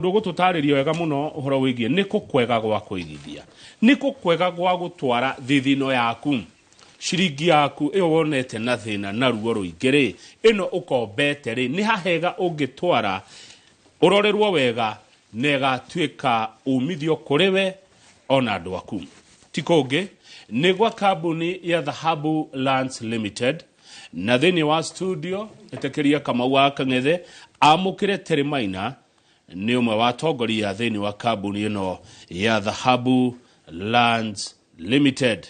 Ndugu tutaririo wega muno uhoro wigie niko kwega gwa kuigithia niko kwega gwa gutwara thithino yaku shiringi yaku iyo wonete na thina na ruo ruingiri ino ukombete ri ni hahega ungitwara urorerwo wega nega twika umithio kuriwe ona andu aku tikonge nigwa kambuni ya Dhahabu Lands Limited na thini wa studio etekeria kama wa Kang'ethe amukire Terimaina ni umwe wa atongoria thini wa kambuni ino ya Dhahabu Lands Limited.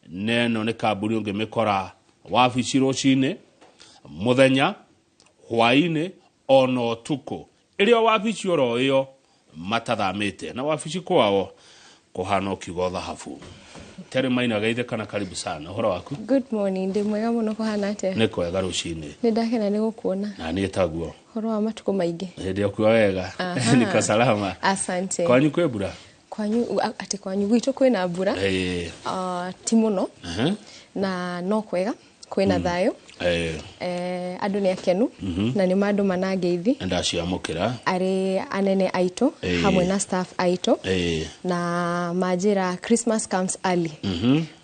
Neno ni kambuni ungimikora wabici rucini muthenya hwaini ono tuko irio wabici oro iyo matathamite na wabici kwao kuhana kigo Dhahabu. Terimaina geithe kana karibu sana uhoro waku. Good morning, ndi mwega muno kuhana ate. Ni kwega rucini. Ni ndakena ni gukuona. Na ni taguo. Uhoro wa matuko maingi. Ndio kwa wega. Niko salama. Asante. Kwanyu kwebura? Kwanyu ati kwanyu gwitu kwina mbura. Ti muno. Na no kwega kwina thayo. Andu ni akenu na ni mandu manangeithi ndaciamukira ari anene aito hamwe na staff aito na majira Christmas comes early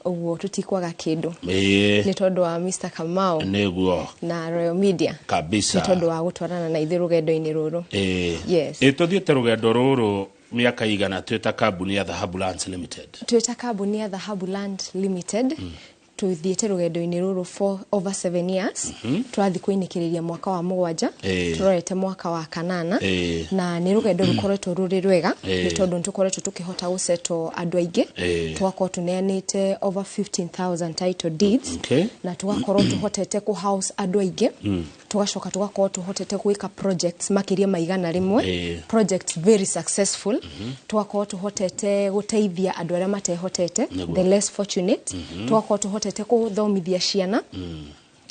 uguo tutikwaga kindu ni tondu wa Mr. Kamau neguo na Royal Media kabisa ni tondu wa gutwarana na ithiru rugendo-ini ruru. Yes, tuthiete rugendo ruru miaka igana twita kambuni ya Dhahabu Lands Limited. Twita kambuni ya Dhahabu Land Limited tuthiete rugendo-ini ruru for over 7 years. Twathi kuinikiriria mwaka wa 7 turorete mwaka wa 8 na ni rugendo rukoretwo ruri rwega ni tondu ntukoretwo tukihota guseto andu aingi twako tuneanite over 15,000 title deeds na tugakorwo tuhotete ku house andu aingi tugacoka tugakorwo tuhotete gwika projects makiria maigana rimwe projects very successful tugakorwo tuhotete guteithia andu aria matehotete the less fortunate tugakorwo tuhotete kuthomithia ciana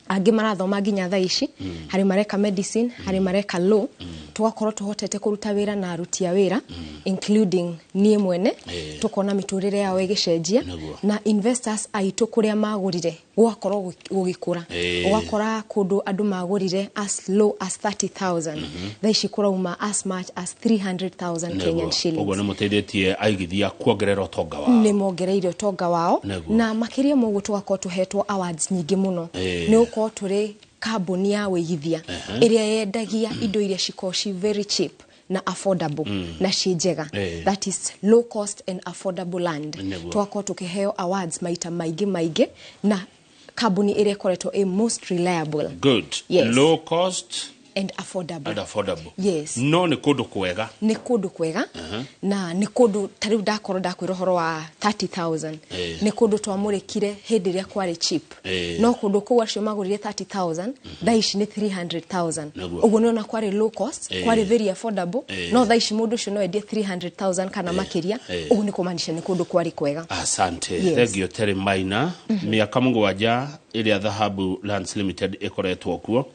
angi marathoma nginya thaa ici hari mareka medicine hari mareka law tugakorwo tuhotete kuruta wira na aruti a wira including nie mwene tukona miturire yao igicenjia na investors aitu kuria magurire gugakorwo gugikura ugakora kundu andu magurire as low as 30,000 thaa ici kurauma as much as 300,000 Kenyan shillings. Ugo ni muteithĩtie aigithia kuongerera utonga wao. Ni mongereire utonga wao na makiria mogu tugakorwo tuhetwo awards nyingi muno ni uko turi kambuni ya wigithia iria yendagia indo iria cikoshi very cheap na affordable na njega that is low cost and affordable land. Twako tukiheo awards maita maigi na kambuni iria koretwo a most reliable. Good. Yes. Low cost and affordable. Yes. No ni kundu kwega. Ni kundu kwega na ni kundu tari ndakoro ndakwira horo wa 30,000 ni kundu twamurikire hindi ria kwari cheap no kundu ku acio magurire 30,000 thaici ni 300,000 uguo ni ona kwari low cost kwari very affordable no thaici mundu ucio no endie 300,000 kana makiria uguo ni kumaanisha ni kundu kwari kwega. Asante. Thegio Terimaina miaka 7 iria Dhahabu Lands Limited ikoretwo kuo.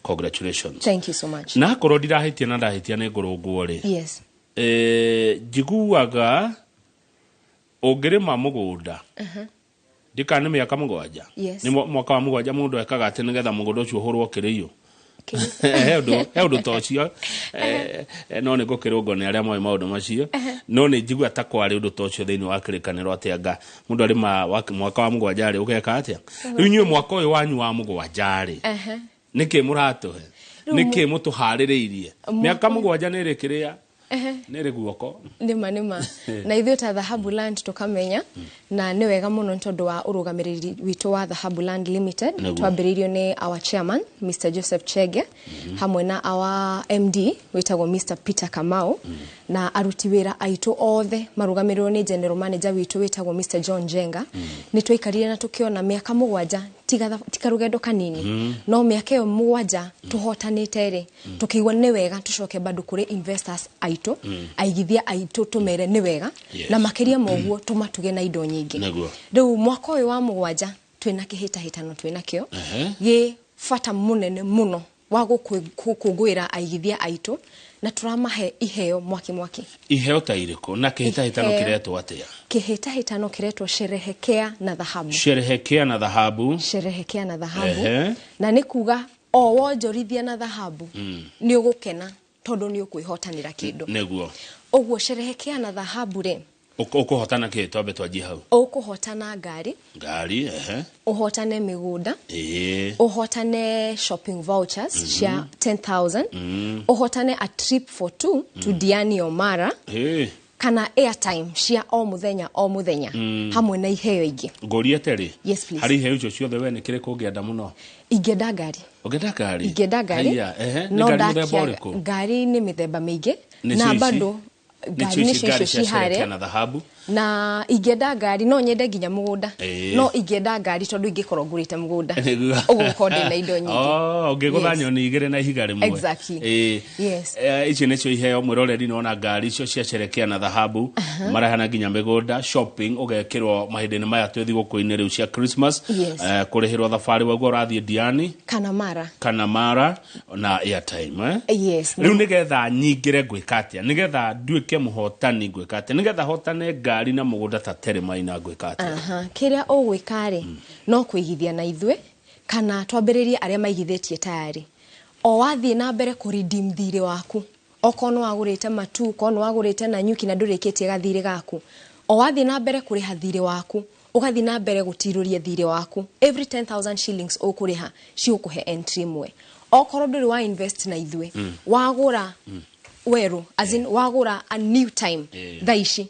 Congratulations. Thank you so much. Na korwo ndirahitia na ndahitia ni ngurungwo ri. Yes. Jiguaga ongirima mugunda. Ndikane miaka 7. Yes. Ni mwaka wa 7 mundu ekaga ati nigetha mugunda ucio hurwo kiriyo. Heudo tocio no ni gukirungo ni aria moe maundu macio no ni njigua ta kwari undu tocio thini wa kirikaniro atianga mundu ari mwaka wa 7 ri ugeka atia riu nyu mwaka uyu wanyu wa 7 ri niki muratuhe niki mutuhaririirie miaka 7 ni rikiria nere guoko nima na ithuĩ ta Dhahabu Land tukamenya na ni wega muno tondu wa urugamiriri witu wa Dhahabu Land Limited twambiririo ni our chairman Mr. Joseph Chege hamwe na our MD witagwo Mr. Peter Kamau na aruti wira aitu othe marugamirirwo ni general manager witu witagwo Mr. John Jenga ni twaikarire na tukiona miaka 7 tika rugendo kanini no miaka yo 7 tuhotanite ri tukiigwa ni wega tucoke bado kuri investors aito aigithia aito tumere ni wega na makiria moguo tumatuge na indo nyingi riu mwaka uyu wa 7 twina kihitahitano twina kio ye fata munene muno wa gukungwira aigithia aito na turamahe iheo mwaki iheo ta iriko na kihitahitano kiretwo atia kihitahitano kiretwo sherehekea na Dhahabu na ni kuga o wonjorithia na Dhahabu ni ugukena tondu ni ukwihotanira kindu neguo oguo sherehekea na dhahabu re ukuhotana ke twambe twanjie hau ukuhotana ngari uhotane migunda uhotane shopping vouchers cia 10,000 uhotane a trip for 2 to Diani Omara kana airtime cia o muthenya hamwe na iheo ingi ngoria teri yes please hari iheo icio ciothe we nikire kungienda muno ingenda ngari ngari ni mithemba mingi na bado ngari ni cio cihare na dhahabu na ingenda ngari no nyende nginya mugunda no ingenda ngari tondu ingikorwo ngurite mugunda ugukonde na indo nyingi ngigutha nyoni igire na ihiga rimwe exactly yes ici nicio iheo mwiroreri nona ngari icio cia sherekea na dhahabu marahana nginya migunda shopping ugekirwo mahindini maya twethi gukuini riu cia Christmas kurihirwo thafari waguo rathie Diani kana Mara na airtime yes riu nigetha nyingire gwikatia nigetha nduike muhotani gwikatia nigetha hotane ngari na mugunda ta Teremaina gwikatia kiria ugwikari no kwigithia na ithwe kana twambiririe aria maigithitie tayari o wathie na mbere ku redeem thire waku okono wagurite matu kono wagurite na nyuki na ndurikitie gathire gaku o wathie na mbere kuriha thire waku ugathie na mbere gutiruria thire waku every 10,000 shillings ukuriha ciukuhe entry mwe okoro nduri wa invest na ithwe wagura weru as in wagura a new time thaishi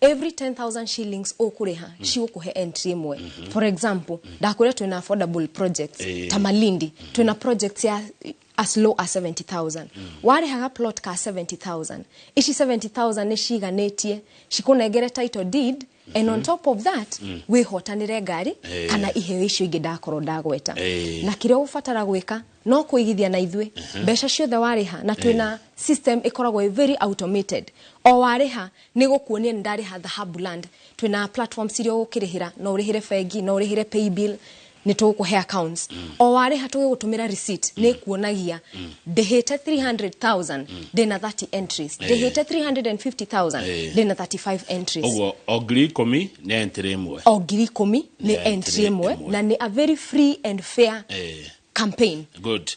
every 10,000 shillings ukuriha ciukuhe entry mwe for example ndakure twina affordable projects Tamalindi twina projects ya as low as 70,000 wari haga plot ka 70,000 ishi 70,000 ni shiganetie shikunegere title deed and on top of that we hotanire ngari kana iheo icio ingi ndakoro ndagweta na kire ufatara gwika no kuigithia na ithwe besha ciothe wariha na twina system ikoragwo very automated o wariha ni gukuonia ndariha Dhahabuland twina platform sirio ukirihira no urihire fegi no urihire pay bill ni tukuhe accounts o wariha tugutumira receipt ni kuonagia ndehete 300,000 dena 30 entries ndehete 350,000 dena 35 entries ogiri komi ni entry mwe ni entry mwe na ni a very free and fair campaign good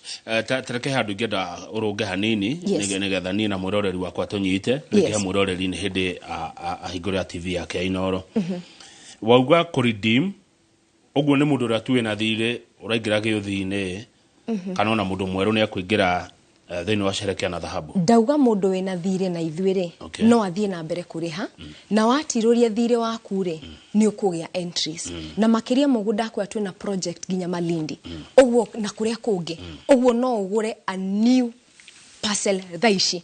tareke handu ngenda urunge hanini nigetha ni na mwiroreri wakwa tunyite ngiha mwiroreri ni hindi ahingura TV yake Inoro wauga ku redeem oguo ni mundu ratuwe na thire uraingira giuthine kana ona mundu mweru ni akuingira thini wa sherekea na dhahabu ndauga mundu wina thire na ithwire no athie na mbere kuriha na watiruria thire waku ri ni ukugia entries na makiria mugunda kwa twina project ginya Malindi oguo na kuria kungi oguo no ugure a new parcel thaishi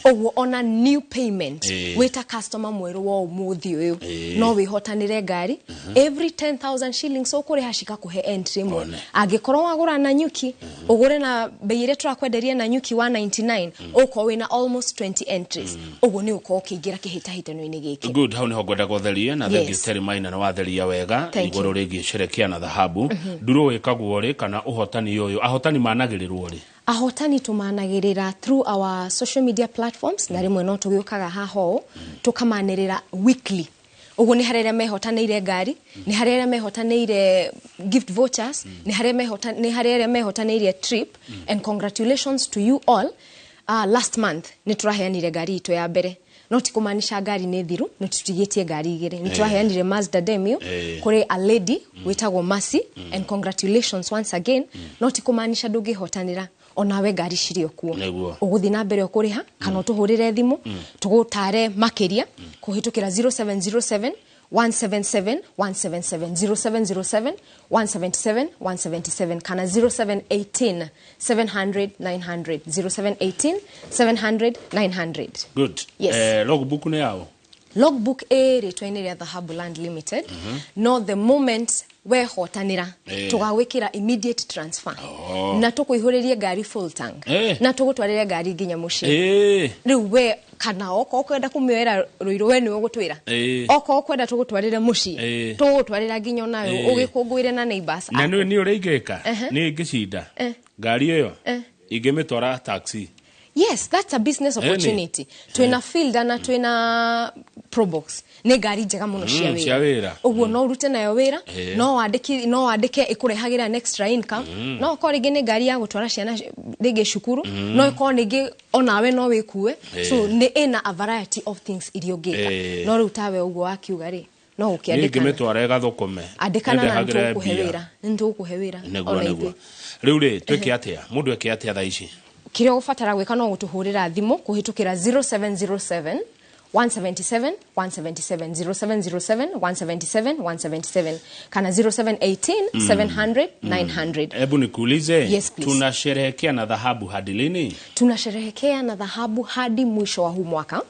oguo ona new payment wita customer mweru wa umuthi uyu no wihotanire ngari every 10,000 shillings ukuriha shika kuhe entry mwe angikorwo wagura na nyuki ugure na bei ile turakwenderia na nyuki 199 uko wina almost 20 entries oguo ni uko ukiingira kihitahitano-ini giki good how ni hogwenda gotheria na thengi Teremaina na watheria wega igoro rigi sherekea na dhahabu nduro wikagwo ri kana uhotani uyu ahotani managirirwo ri ahotani tumanagirira through our social media platforms na rimwe no tugiukaga haho tukamanirira weekly ugu ni harere mehotaneire ngari ni harere mehotaneire gift vouchers ni harere mehotaneire trip and congratulations to you all last month ni turaheanire ngari ito ya mbere no tikumanisha ngari ni thiru no tutigetie ngari igire ni turaheanire Mazda Demio kuri a lady witagwo Mercy and congratulations once again no tikumanisha ndugihotanira onawe ngari cirio kuo uguthi na mbere ukuriha kana tuhurire thimu tugutare makiria kuhitukira 0707 177 177 0707 177 177 kana 0718 700 900 0718 700 900 good logbook ni yao logbook ritwaine ria Dhahabuland Limited no the moment we hotanira tugawikira immediate transfer na tukuihuririe ngari full tank na tugutwarire ngari nginya muci riu we kana oko kwenda kumwera ruiro we ni ugutwira oko kwenda tugutwarire muci tugutwarira nginya nayo ugikungwire na neighbors na ni uri igeka ni ngicinda ngari iyo ingimitwara taxi Yes, that's a business opportunity. Twina fielder na twina probox. Ne gari njega muno cia wira. Uguo no rute nayo wira, no wandike ikurehagira an extra income. No ko rigi ne gari ya gutwara ciana rigi cukuru, no ko rigi onawe no wikue. So ne ina a variety of things iriogeka. No rutawe uguo akiuga ri. No ukiandika. Ni gimetwara gathukome. Andikana na ntukuhewira. Negwa. Riu ri tweke atia, mundu eke atia tha ici. Kiria gufatara gwika no gutuhurira thimu kuhitukira 0707 177 177 0707 177 177 kana 0718 700 900. Hebu nikuulize, tunasherehekea na dhahabu hadi lini? Tunasherehekea na dhahabu hadi mwisho wa huu mwaka.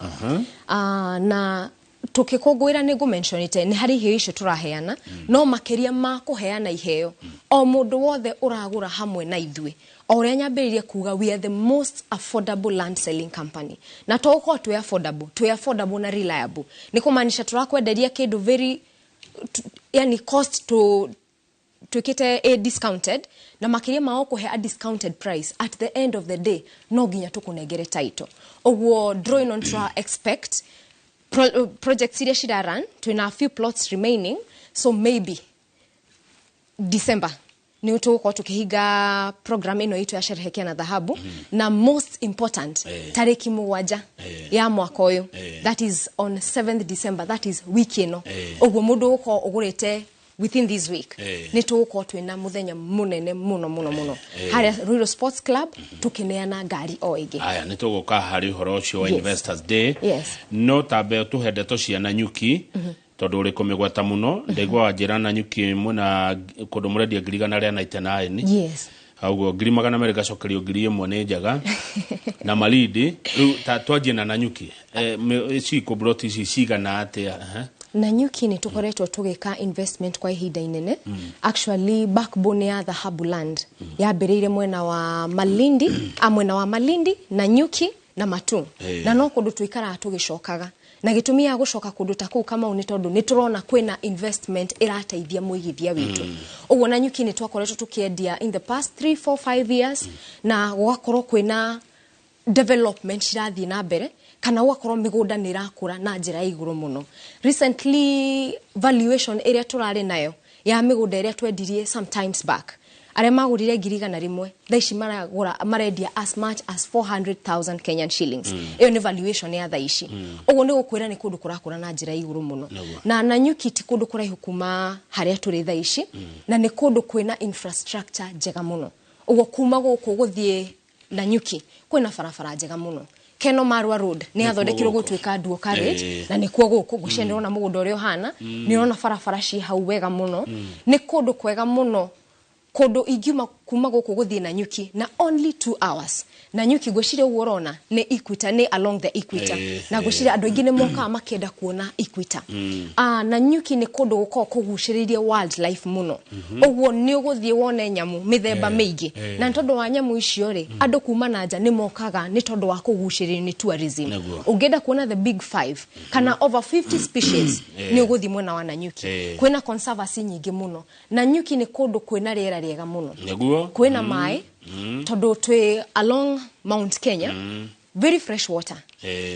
Na tukikogwira ni gumentionite ni hari iheo icio turaheana no makeria ma kuheana iheo o mundu wothe uragura hamwe na ithui oria nyambiririe kuga we are the most affordable land selling company na toko tu affordable na reliable ni kumaanisha turakwenderia kindu very yani cost to tukite a discounted na makiria mao kuhe a discounted price at the end of the day no ginya tukunegere title ogwo drawing on to expect projects iria shida run twina a few plots remaining so maybe December ni utuko tukihiga program ino itu ya sherehekea na dhahabu na most important tariki 7 ya mwaka uyu that is on 7th December that is wiki ino ogwo mundu uko ugurete within this week ni tuko twina muthenya munene muno hari Rural Sports Club tukineana ngari o igi aya ni tuguka hari horo ucio wa Investors Day no tabe tuhendeto ciana nyuki tondu uri kumigweta muno ndigwa njira na nyuki muna kundu muredia ngirigana ria 99 augo ngirimaga na mereka cokerio ngiri imwe ni njaga na malidi riu twanjie na nyuki ciko broti cigana atia na nyuki ni tukoretwo tugika investment kwa ihinda inene actually backbone ya dhahabu land yabereire mwena wa Malindi na nyuki na matu na no kundu twikara tugicokaga na gitumia gucoka kundu taku kama uni tondu ni turona kwina investment irateithia muigithia witu uguo na nyuki ni twakoretwo tukiendia in the past 3 4 5 years na gwakorwo kwina development cirathi na mbere kana wakorwo migunda ni rakura na njira iguru muno recently valuation area turare nayo ya migunda area twendirie sometimes back are magurire ngirigana rimwe thaici marendia as much as 400,000 Kenyan shillings iyo ni valuation ya thaici uguo ni gukwira ni kundu kurakura na njira iguru muno na nyuki ti kundu kuraihu kuma haria turi thaici na ni kundu kwina infrastructure njega muno uguo kuma guku guthie na nyuki kwina farafara njega muno Keno Marwa Road ni athondekirwo gutwika duo carriage na ni kuo guku gucenderwo na mugunda uri ohana ni ona farafara ci hau wega muno ni kundu kwega muno kodo igiuma kuma guku guthie na nyuki na only 2 hours na nyuki gwicire uorona ni Equator ni along the Equator na gwicire andu ingine moka makenda kuona Equator na nyuki ni kodo guko kuguciririe wildlife muno ogwo ni uguthie wone nyamu mithemba mingi na tondu wa nyamu icio ri andu kuma na nja ni mokaga ni tondu wa kuguciririe ni tourism ungenda kuona the big 5 kana over 50 species ni uguthie mwena wa nyuki kwina conservancy nyingi muno na nyuki ni kodo kwina riera riega muno kwina mai tondu twi along Mount Kenya very fresh water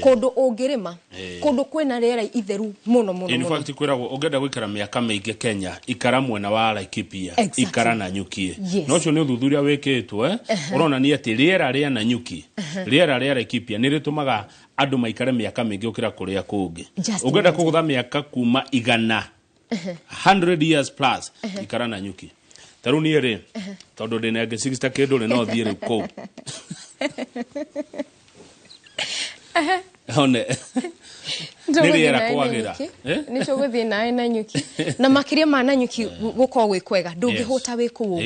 kodo ongirima kodo kwina riera itheru muno in fact kwiragwo ungenda gwikara miaka mingi Kenya ikara mwena wa Laikipia ikara na nyuki no cio ni uthuthuria wikitwe urona ni ati riera ria na nyuki riera ria Laikipia ni ritumaga andu maikare miaka mingi ukira kuria kungi ungenda kugutha miaka kuma 100 years plus ikara na nyuki taru ni ri tondu ndina 60 kindu ni no thie ri ko one niriera kwagira ni tuguthie na nyuki na makiria ma na nyuki guko gwikwega ndungihuta wiku uguo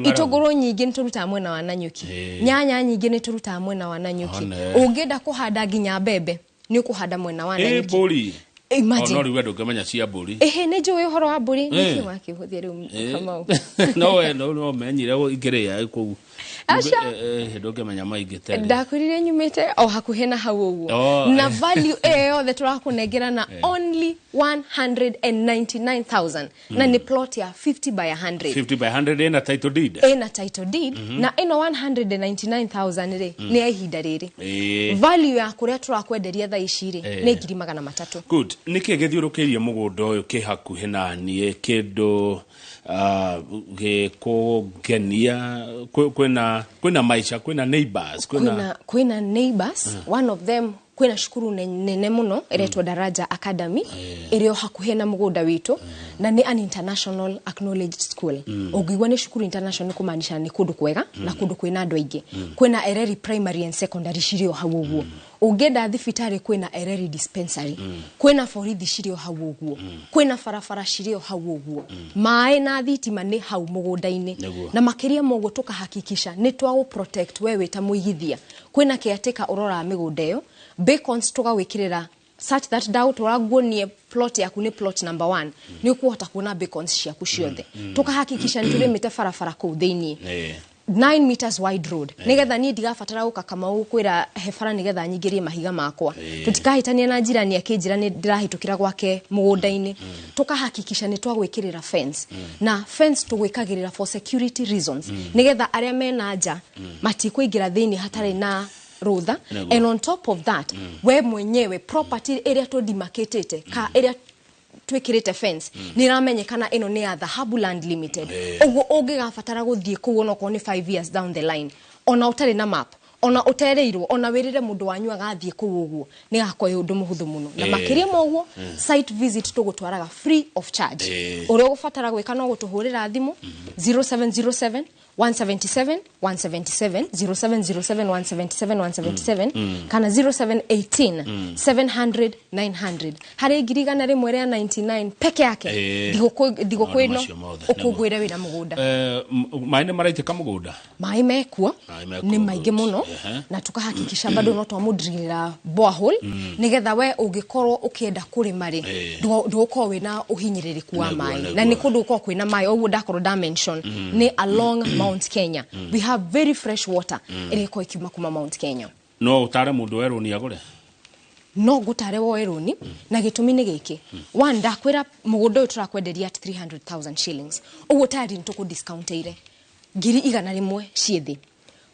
ituguru nyingi nituruta mwena wa na nyuki nyanya nyingi nituruta mwena wa na nyuki ungenda kuhanda nginya mbembe ni ukuhanda mwena wa na nyuki buri imagine no riwe ndungamenya cia mburi ni njui uhoro wa mburi niki wakihuthia riu kama no menyire igerea ku ndoge manyama ingetele ndakurire nyumite o hakuhe na hau uguo na value yothe turakunengera na only 199,000 na ni plot ya 50 by 100 ina title deed na ino 199,000 ri ni ya ihinda riri value ya kuria turakwenderia tha iciri ni 300,000 good niki gethiurukirie mugunda uyu ki hakuhe na nie kindu kugenia kwina maisha kwina neighbors kwina neighbors one of them kwina shukuru nene muno iretwo Daraja Academy irio hakuhe na mugunda witu na ni an international acknowledged school ogigwa ni shukuru international kumaanisha ni kundu kwega na kundu kwina andu aingi kwina Ereri primary and secondary shirio hau uguo ugenda thibitari kwina Ereri dispensary kwina borithi shirio hau uguo kwina farafara shirio hau uguo mai na thitima ni hau mugunda-ini na makiria mogo tukahakikisha ni twa protect wewe ta muigithia kwina caretaker urora migunda iyo beacons tugawikirira such that doubt uraguonie plot yaku ni plot number 1 ni ukuhota kuona beacons ciaku ciothe tukahakikisha ni turimite farafara ku thiini 9 meters wide road nigetha ni ndigabatara guka kama ukwira hebara nigetha nyingirie mahiga makwa tutikahitania na njirani akinjira ni ndirahitukira gwake mugunda-ini tukahakikisha ni twagwikirira fence na fence tugwikagirira for security reasons nigetha aria mena nja matikuingira thiini hatari na rutha and on top of that we mwenyewe property area to demarcated ka area twikirite fence ni ramenyekana ino ni ya Dhahabuland Limited ugo ungigabatara guthie kuo no ko ni 5 years down the line ona utari na map ona utereirwo ona wirire mundu wanyu agathie kuo uguo ni gakoye undu muhuthu muno na makiria moguo site visit tugutwaraga free of charge uri ugubatara gwika no gutuhurira thimu 0707 177 177 0707 177 177 kana 0718 700 900 hari girigana rimwe ria 99 peke yake digoko ukugwira wira mugunda maine maraitika mugunda mai mekuo ni maingi muno na tukahakikisha bado no twamudrira borehole nigetha we ungikorwo ukienda kurima ri nduko wina uhinyiririku wa mai na ni kundu uko kwina mai oguo ndakorwo dimension ni along Mount Kenya we have very fresh water iriko ikiuma kuma Mount Kenya no utare mundu weruni agure no gutare wo weruni na gitumi ni giki one ndakwira mugunda uyu turakwenderia at 300,000 shillings uguo tari ntuku discountire ngiri igana rimwe ciethi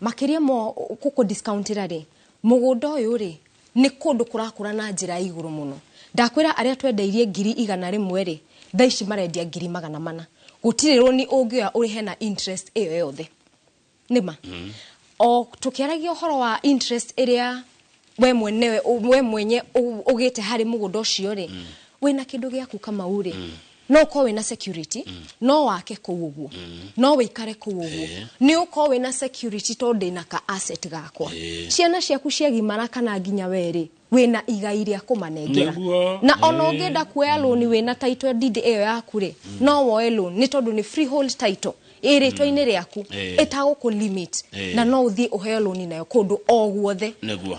makiria mo kuko discountira ri mugunda uyu ri ni kundu kurakura na njira iguru muno ndakwira aria twendeirie ngiri igana rimwe ri thaici marendia ngiri 400 gutirirwo ni ungioya urihe na interest iyo yothe nima o tukiaragia uhoro wa interest area we mwenye ugite hari mugunda ucio ri wina kindu giaku kama uri no ko wina security no wake kuuguo no wikare kuuguo ni uko wina security to ndina ka asset gakwa ciana ciaku ciagimara kana nginya weri wina igai ria kumanengera na ono ngenda kuoya loan wina title deed iyo yaku ri no woe loan ni tondu ni freehold title iritwa-ini riaku itaguku limit na no uthie uheo loan nayo kundu o guothe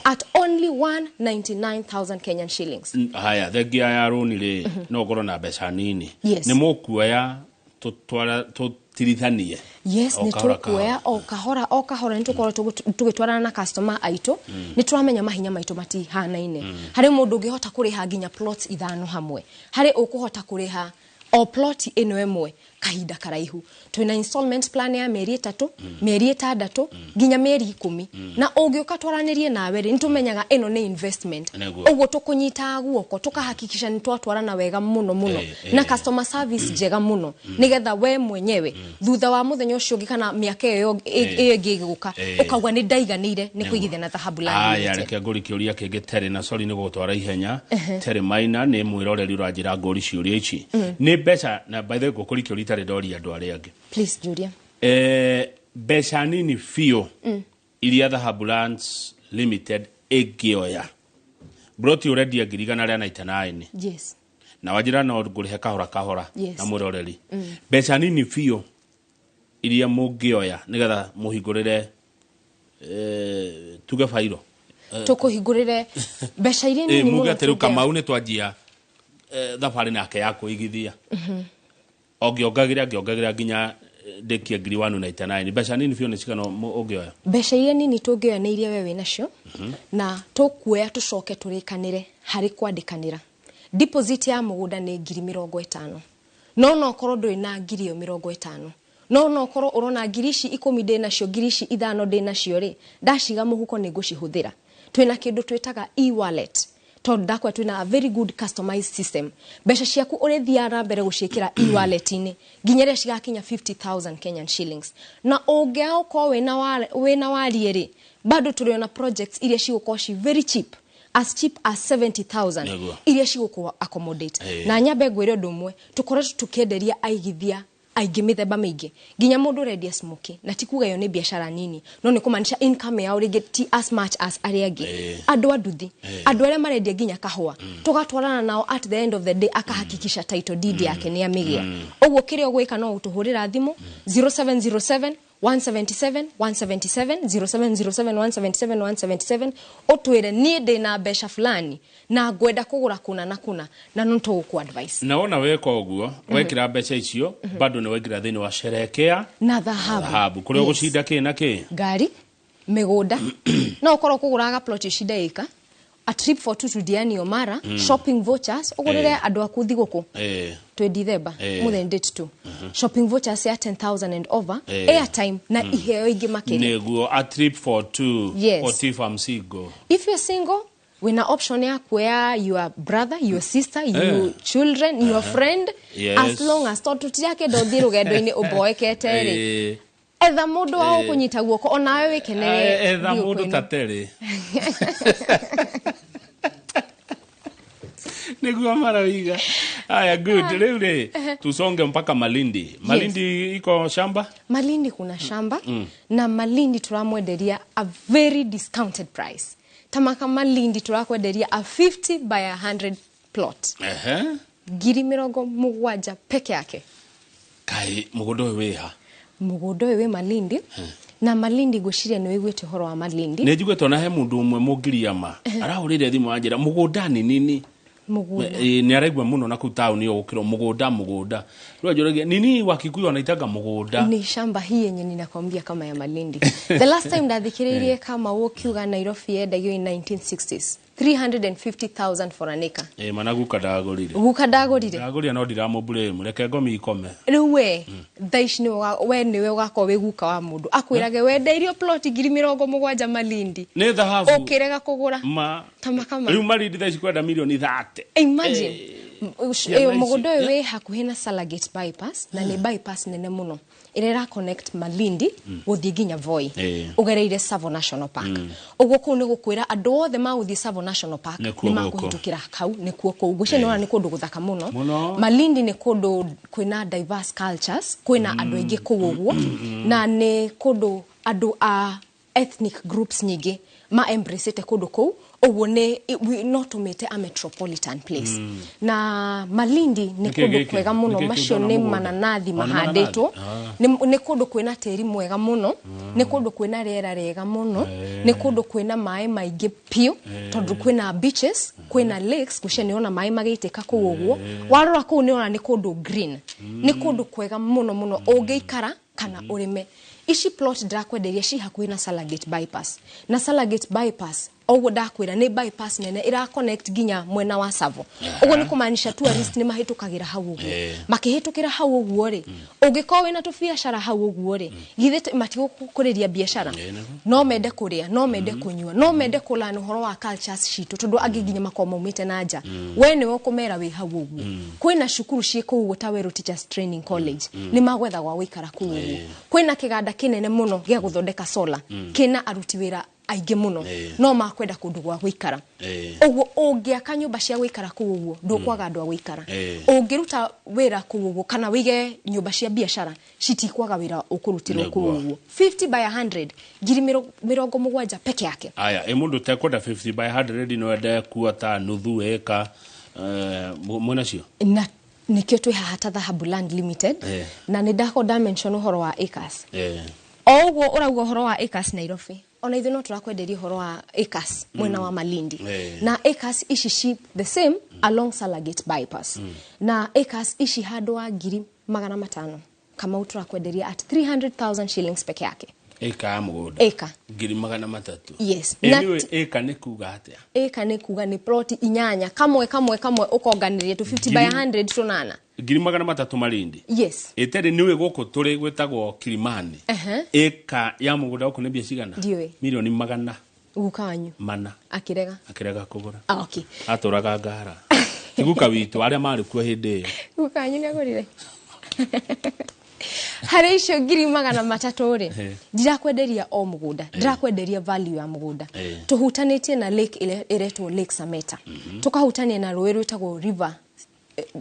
at only 199,000 Kenyan shillings haya thegia ya loan ri no goro na mbeca nini ni mukuoya tutirithanie yes ni tukuoya o kahora ni tukoro tugitwarana na customer aito ni turamenya mahinya maito mati hanaine hari mundu ungihota kuriha nginya plots ithano hamwe hari ukuhota kuriha o plot eno emwe kahinda karaihu twina installment plan ya mieri 3 mieri 6 nginya mieri 10 na ungiuka twaranirie nawe ri nitumenyaga eno ni investment uguo tukunyita guoko tukahakikisha ni twatwarana wega muno na customer service jega muno nigetha we mwenyewe thutha wa muthenya ucio ngikana miaka iyo ingiguka ukagwa ni ndaiganire ni kuigithia na Dhahabuland aya reke ngori kiuria kingi tere na sorry ni gutwara ihenya tere maina ni mwiroreri urajira ngori ciuria ici ni beca na by the way gukuri kiuria tare ndori andu aria angi please Julia beca nini fio iria Dhahabuland Limited egioya broti already agirigana ria 99 yes na wajira no ngurihe kahora na mwiroreri beca nini fio iria mungioya nigetha muhingurire tuge fairo tukuhingurire beca iria nini muge ateru Kamau ni twanjia thabari nake ya kuigithia ogiongagira nginya dekia ngiri 199 mbeca nini biũ nĩ cigana ũngĩoya? Mbeca iria nini tũngĩoya nĩ iria wewe nacio na tũkuoya tũcoke tũrĩkanĩre harĩ kwandĩkanĩra. Deposit ya mũgũnda nĩ ngiri 50. No korwo ndũrĩ na ngiri 50. No korwo ũrona ngiri ici 10 ndĩ nacio, ngiri ici 5 ndĩ nacio rĩ, ndaciga mũhuko nĩ ngũcihũthĩra. Twĩna kĩndũ twĩtaga e-wallet. Tondũ ndakwa twĩna a very good customized system. Mbeca ciaku ũrĩthiaga na mbere gũciĩkĩra e-wallet-inĩ nginya rĩrĩa cigakinya 50,000 Kenyan shillings. Na ũngĩaga ũkorwo wĩna wariĩ rĩ, bado tũrĩ na projects iria cigũkorwo ci very cheap. As cheap as 70,000 iria cigũkorwo accommodate. Na nyambe ngwĩre ũndũ ũmwe, tũkoretwo tũkĩenderia aigithia aingĩ mĩthemba mĩingĩ. Nginya mũndũ ũrendia smoke na ti kuga yo nĩ biashara nini, no nĩ kũmaanisha income yao rĩngĩ ti as much as arĩa angĩ. Andũ anduthi, andũ arĩa marendia nginya kahũa, tũgatwarana nao at the end of the day akahakikisha title deed yake nĩ amĩgĩa. Ũguo kĩrĩa ũgwĩka no ũtũhũrĩra thimũ 0707 177 177 0707 177 177 otwire niĩ ndĩ na mbeca fulani na ngwenda kũgũra kuna na kuna na no tũgũkũ advice. Na wona weka ũguo wekĩra mbeca icio bado nĩ wekĩra thĩinĩ wa Sherekea na dhahabu kũrĩa ũgũcinda kĩ na kĩ? Ngari, mĩgũnda, no ũkorwo kũgũraga plot icida ĩka, a trip for two to Diani Omara, shopping vouchers, ũgũrĩre andũ aku thigũkũ. To December, more than date 2. Shopping vouchers ya 10,000 and over, airtime na iheo ingĩ makĩria. Nĩguo a trip for two, yes. If I'm single. If you're single, wina option ya kuya your brother, your sister, your children, your friend, as long as tũtirake ndothi rũgendo-inĩ ũboekete rĩ. Etha mũndũ wa kũnyita guoko ona wewe wĩkenere. Etha mũndũ tatere. Nĩguo marawiga. Aya good. Rĩu rĩ tusonge mpaka Malindi. Malindi iko shamba? Malindi kuna shamba na Malindi turamwenderia a very discounted price. Tamaka Malindi turakwenderia a 50 by 100 plot. Ngiri 70 peke yake. Kai mũgũnda ũyũ wĩha? Mũgũnda ũyũ wĩ Malindi. Na Malindi gwĩciria nĩ wĩiguĩte ũhoro wa Malindi. Nĩ njiguĩte na he mũndũ ũmwe Mũgiriama arahũrĩre thimũ anjĩra mũgũnda nĩ nini. Mũgũnda. Nĩ araigua mũno na kũu taũni yo gũkĩrwo mũgũnda. Rĩu njũragia nini wa Kikuyu wanaitaga mũgũnda. Ni shamba hii yenye ninakwambia kama ya Malindi. The last time ndathikĩrĩirie kama wokiuga Nairobi yendagio in 1960s. 350,000 for an acre. Mana guka ndagũrire. Guka ndagũrire. Ndagũrire no ndiramũblame reke ngomi ikome. Rĩu we thaici we niwe ũgakorwo wĩ guka wa mũndũ. Akwĩrage wendeirio plot ngiri 70 Malindi. Nĩ thahabu. Ũkĩrega kũgũra. Tamakama. Rĩu Malindi thaici kwenda milioni 30. Imagine. Mũgũnda ũyũ wĩ hakuhĩ na Salagate bypass na nĩ bypass nene mũno. Ĩrĩa connect Malindi gũthiĩ nginya Voi. Ũgereire Tsavo National Park. Ũguo kũu nĩ gũkwĩra andũ othe magũthiĩ Tsavo National Park nĩ makũhĩtũkĩra kau nĩkuo kũu. Gwĩciria nĩ kũndũ gũthaka mũno. Malindi nĩ kũndũ kwĩna diverse cultures, kwĩna andũ aingĩ kũu ũguo na nĩ kũndũ andũ a ethnic groups nyingĩ ma embraceite kũndũ kũu. Uguo no tumĩte a metropolitan place. Na Malindi nĩ kũndũ kwega mũno, macio nĩ mananathi mahandĩtwo. Nĩ kũndũ kwĩna tĩri mwega mũno, nĩ kũndũ kwĩna rĩera rĩega mũno, nĩ kũndũ kwĩna maĩ maingĩ piũ, tondũ kwĩna beaches, kwĩna lakes, gũcia nĩ ona maĩ magĩitĩka kũu ũguo. Warora kũu nĩ ona nĩ kũndũ green. Nĩ kũndũ kwega mũno ũngĩikara kana ũrĩme. Ici plot ndakwenderia ci hakuhĩ na Salagate bypass. Na Salagate bypass oguo ndakwĩra nĩ bypass nene ira connect ginya mwena wa Tsavo. Oguo nĩ kũmaanisha tourist nĩ mahĩtũkagĩra hau ũguo. Makĩhĩtũkĩra hau ũguo rĩ, ũngĩkorwo wĩna tũbiacara hau ũguo rĩ, githĩ matigũkũrĩria biacara. No mende kũrĩa, no mende kũnyua, no mende kũlana ũhoro wa cultures citũ tondũ angĩ ginya makoma maumĩte na nja. We nĩ ũkũmera wĩ hau ũguo. Kwĩna cukuru ciĩ kũu Tawero Teachers Training College. Nĩ magwetha gwa gũikara kũu ũguo. Kwĩna kĩganda kĩnene mũno gĩa gũthondeka solar. Kĩna aruti wĩra aingĩ mũno no makwenda kũndũ gwa gũikara. Ũguo ũngĩaka nyũmba cia gũikara kũu ũguo ndũkwaga andũ a gũikara. Ũngĩruta wĩra kũu ũguo kana wĩige nyũmba cia biacara citikwaga wĩra ũkũrutĩrwo kũu ũguo. 50 by 100 ngiri 70 peke yake. Aya mũndũ tekwenda 50 by 100 no ende kuota nuthu eka mwena cio. Na nikio twĩ haha ta Dhahabu Land Limited na nĩ ndako dimension ũhoro wa acres. Oguo ũrauga ũhoro wa acres Nairobi. Ona ithuĩ no turakwenderia ũhoro wa acres mwena wa Malindi. Na acres ici the same along Salagate bypass. Na acres ici handũ wa ngiri 500 kama turakwenderia at 300,000 shillings peke yake. Eka ya mugunda. Eka. 300,000. Yes. Anyway, eka ni kuga atia. Eka ni kuga ni ploti inyanya kamwe ukonganirie to 50 by 100 tonana. 300,000 Malindi. Yes. Etere niwe goko turi gwetagwo Kilimani. Eka ya mugunda uko ne bia cigana? Ndiwe. Milioni 100. Ukanyu. Mana. Akirega kugura. Okay. Aturaga ngara. Tiguka witu aria mari kuo hindi. Ukanyu ngagurire. Hare icio 300,000 ri ndirakwenderia o mugunda ndirakwenderia value ya mugunda tuhutanitie na lake iretwo Lake Sameta tukahutania na rũĩ rwĩtagwo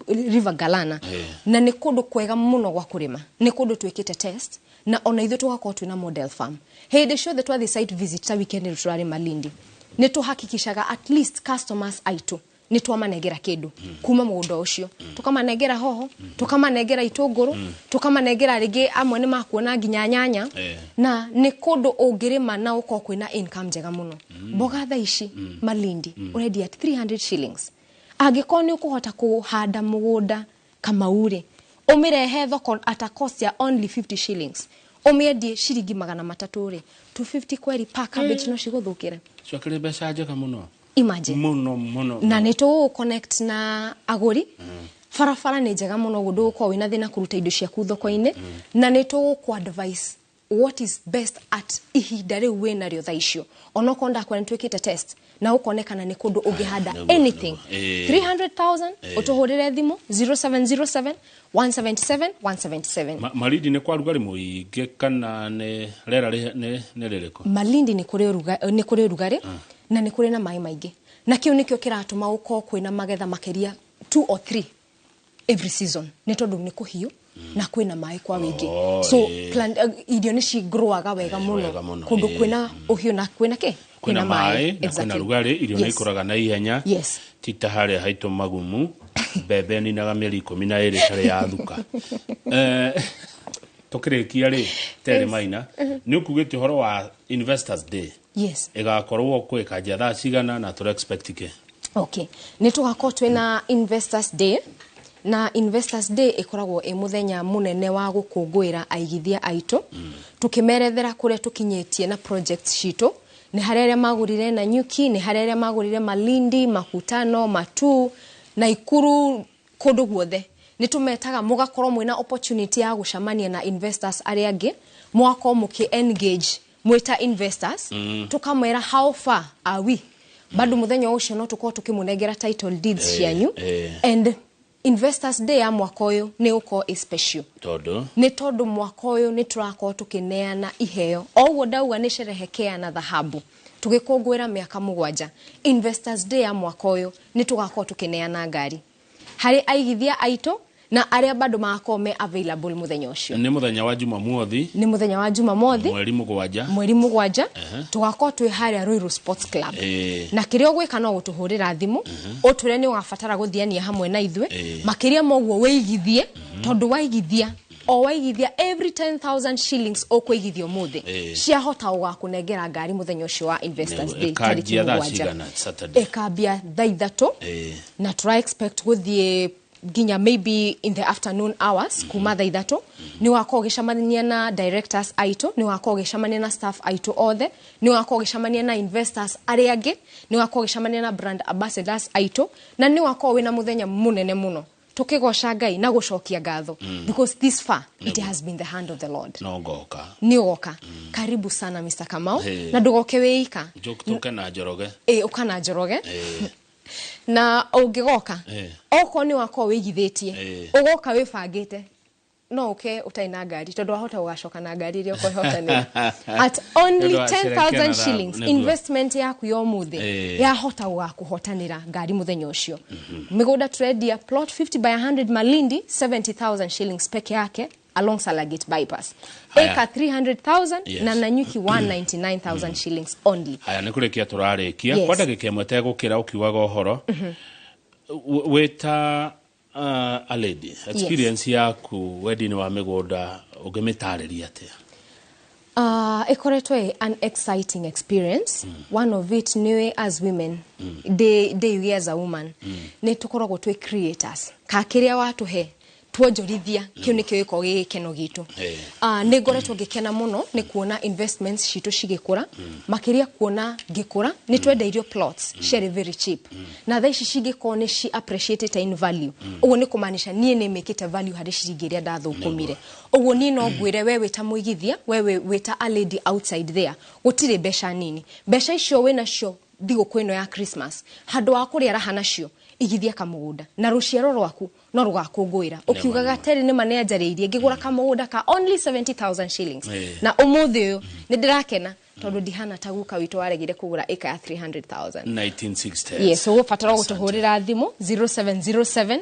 River Galana na nĩ kũndũ kwega mũno gwa kũrĩma nĩ kũndũ twĩkĩte test na ona ithuĩ tugakorwo twĩna model farm hĩndĩ ciothe twathi site visit ta weekend turarĩ Malindi nĩ tuhakikishaga at least customers aitu ni twamanegera kindu kuma mugunda ucio tukamanegera hoho tukamanegera itunguru tukamanegera rigi amwe ni makuona nginya nyanya na ni kundu ungirima na uko kwina income njega muno mboga tha ici Malindi already at 300 shillings agikoni ukuhota kuhanda mugunda kama ure umirehe thoko at a cost ya only 50 shillings umiendie shiringi 300 ri 250 kweri per cabbage no ciguthukire cokere beca njega muno. Imagine. Mono. Na neto connect na aguri. Farafara ni njega muno gudu ko wina thina kuruta indo cia thoko-ini na neto ku advice what is best at ihinda riu wina rio thaicio. Ono konda kwa ntwikite test na ukonekana ni kundu ungihanda anything. 300,000 utuhurire thimu 0707 177 177. Malindi ni kwa rugari muinge kana ne rera ne ririko. Malindi ni kuri rugari na ni kuri na mai maingi na kiu nikio kiratuma uko kwina magetha makeria 2 or 3 every season ni tondu ni kuhiu na kwina mai kwa wingi so plant irio ni cigrowaga wega muno kundu kwina uhiu na kwina kwina mai na kwina rugari irio ni ikuraga na ihenya tita hare haito magumu bebe ni naga mieri 12 tare ya thuka tukirekia ri tere maina ni ukugite horo wa Investors Day. Yes. Igakorwo kwikajia thaa cigana na tu expect ke. Okay. Ni tugakorwo twina Investors Day na Investors Day ikoragwo muthenya munene wa gukungwira aigithia aitu tukimerethera kuria tukinyetie na projects citu ni hareria magurire na Nyuki ni hareria magurire Malindi Makutano Matu na Ikuru kundu guothe ni tumetaga mugakorwo mwina opportunity ya gucamania na investors aria angi mwako muki engage mwita investors tukamwera how far are we bado muthenya ucio no tuko tukimunegera title deeds cianyu and Investors Day ya mwaka uyu ni uko special todo mwaka uyu ni turako tukineana iheo oguo ndauga ni sherehekea na dhahabu tugikungwira miaka 7 Investors Day ya mwaka uyu ni tugako tukineana ngari hari aigithia aitu na aria bado makome available muthenya ucio ni muthenya wa Jumamothi mweri mugwanja tugako twi haria Royal Sports Club na kirio gwika no gutuhurira thimu uture ni wafatara guthiania hamwe na ithwe makiria moguo weigithie tondu waigithia every 10,000 shillings okweigithio muthe ciahota ugakunengera ngari muthenya ucio wa Investors Day tariki mugwanja ekabia thaa 3 na try expect guthie ginya maybe in the afternoon hours kuma thaa 3 ni wako gicamania na directors aitu ni wako gicamania na staff aitu othe ni wako gicamania na investors aria angi ni wako gicamania na brand ambassadors aitu na ni wako wina muthenya munene muno tukigoca Ngai na gucokia ngatho because this far it has been the hand of the Lord ni ogoka karibu sana Mr. Kamau na ndugoke weika tuke na njoroge ukana njoroge na ungigoka oko ni wako wigithitie ugoka wibangite no utaina ngari tondu wahota ugacoka na ngari ri uko hotani at only 10,000 shillings investment yaku yo muthe ya hota ugakuhotanira ngari muthenya ucio migunda tradia plot 50 by 100 Malindi 70,000 shillings peke yake along Salagate bypass eka 300,000 na Nanyuki 199,000 shillings only. Haya nikurekia turarekia kwa ndagika imwe tegukira ukiwaga uhoro weta a lady experience yaku wedding wa migunda ugimitariria atia? Ikoretwe an exciting experience. One of it niwe as women they as a woman ne tukoragwo twe creators ka kiria watu he tuonjorithia kiu ni kio iko gikeno gitu ni ngoretwo ngikena muno ni kuona investments citu cigikura makiria kuona ngikura ni twendeirio plots share very cheap na tha ici cigiko ni ci appreciated in value uguo ni kumanisha nie ni mekite value hari ciringiria ndathukumire uguo ni no ngwire wewe ta muigithia wewe weta a lady outside there gutire besha nini besha icio we nacio thigo kwino ya Christmas handu wa kuriara hanacio igithia kamugunda na ruciaro rwaku no rugakungwira ukiugaga tere ni mane anjariirie ngigura kamugunda ka only 70,000 shillings na umuthi uyu ni ndirakena tondu ndihana taguka witu waregire kugura eka ya 300,000 1960 yes so fatara gutuhurira thimu 0707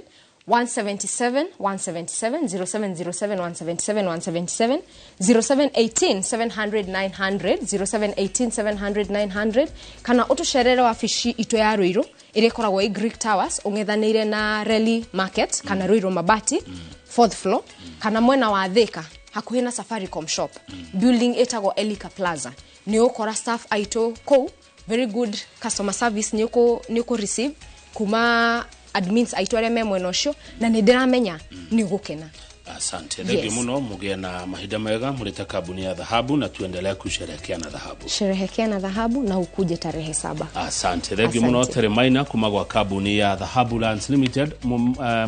177 177 0707 177 177 0718 700 900 0718 700 900 kana utusherere wafici ito ya Ruiru ire koragwo i Greek Towers ungethanire na Rally Market kana Ruiru Mabati 4th floor kana mwena wa Thika hakuhi na Safaricom shop building etago Elika Plaza ni ukora staff aito ko very good customer service ni uko receive kuma admins aitware memo enocio na ndiramenya ni gukena. Asante. Thegi muno mugie na mahida mega muleta kabuni ya dhahabu na tuendelea kusherehekea na dhahabu. Sherehekea na dhahabu na ukuje tarehe 7. Asante. Thegi muno teremaina kumagwa kabuni ya Dhahabu Lands Limited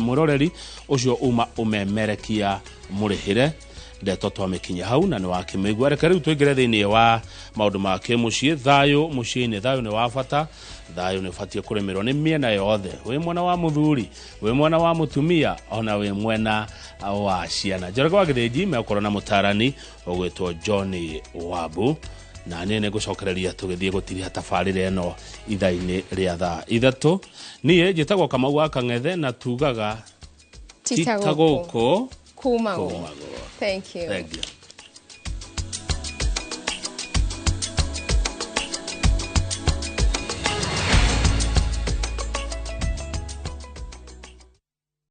muroreri ucio umemerekia murihire ndeto twamekinya hau na ni wakimigwa reka riu tuigire thiini wa maundu make mucie thayo muciini thayo ni wafata thayo ni fatie kuremerwo ni miena yothe we mwana wa muthuri we mwana wa mutumia ona we mwena wa ciana jorego wa githiji mekoro na mutarani ogwetwo John Wabu na nene gucokereria tugithie gutiria tafarire eno ithaini ria thaa ithatu nie njitagwo Kamau wa Kang'ethe na tugaga titagoko Kumago. Thank you.